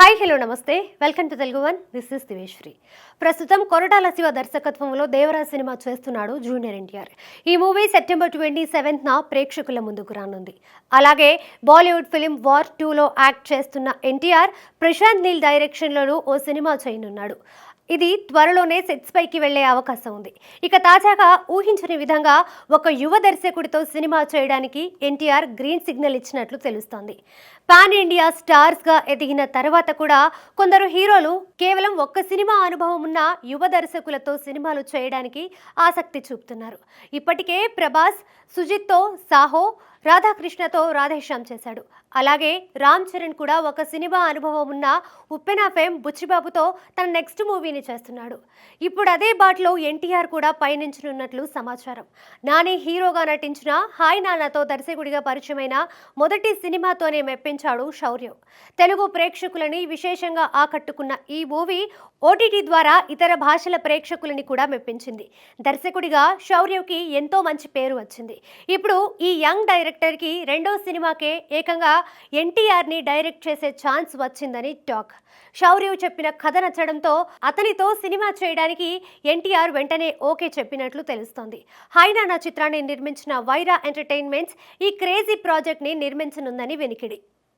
Hi hello నమస్తే welcome to Telugu one. This is Diveshwari. ప్రస్తుతం కొరటాల శివ దర్శకత్వంలో దేవరాజ్ సినిమా చేస్తున్నాడు జూనియర్ ఎన్టీఆర్. ఈ మూవీ సెప్టెంబర్ 27న ప్రేక్షకుల ముందుకు రానుంది. అలాగే బాలీవుడ్ ఫిలిం వార్ 2లో యాక్ట్ చేస్తున్న ఎన్టీఆర్ ప్రశాంత్ నీల్ డైరెక్షన్లోనూ ఓ సినిమా చేయనున్నాడు. ఇది త్వరలోనే సెట్స్ పైకి వెళ్లే అవకాశం ఉంది. ఇక తాజాగా ఊహించని విధంగా ఒక యువ దర్శకుడితో సినిమా చేయడానికి ఎన్టీఆర్ గ్రీన్ సిగ్నల్ ఇచ్చినట్లు తెలుస్తోంది. పాన్ ఇండియా స్టార్స్ గా ఎదిగిన తర్వాత కూడా కొందరు హీరోలు కేవలం ఒక్క సినిమా అనుభవం ఉన్న యువ దర్శకులతో సినిమాలు చేయడానికి ఆసక్తి చూపుతున్నారు. ఇప్పటికే ప్రభాస్ సుజిత్తో సాహో, రాధాకృష్ణతో రాధేశ్యామ్ చేశాడు. అలాగే రామ్ చరణ్ కూడా ఒక సినిమా అనుభవం ఉన్న ఉప్పెన ఫేమ్ బుచ్చిబాబుతో తన నెక్స్ట్ మూవీని చేస్తున్నాడు. ఇప్పుడు అదే బాటలో ఎన్టీఆర్ కూడా పయనించనున్నట్లు సమాచారం. నాని హీరోగా నటించిన హాయ్ నాన్నతో దర్శకుడిగా పరిచయమైన మొదటి సినిమాతోనే మెప్పించాడు శౌర్య. తెలుగు ప్రేక్షకులని విశేషంగా ఆకట్టుకున్న ఈ మూవీ ఓటీటీ ద్వారా ఇతర భాషల ప్రేక్షకులని కూడా మెప్పించింది. దర్శకుడిగా శౌర్యకి ఎంతో మంచి పేరు వచ్చింది. ఇప్పుడు ఈ యంగ్ డైరెక్టర్కి రెండో సినిమాకే ఏకంగా ఎన్టీఆర్ని డైరెక్ట్ చేసే ఛాన్స్ వచ్చిందని టాక్. శౌర్య చెప్పిన కథ నచ్చడంతో అతనితో సినిమా చేయడానికి ఎన్టీఆర్ వెంటనే ఓకే చెప్పినట్లు తెలుస్తోంది. హాయ్ నాన్న చిత్రాన్ని నిర్మించిన వైరా ఎంటర్టైన్మెంట్స్ ఈ క్రేజీ ప్రాజెక్ట్ని నిర్మించనుందని వినికిడి.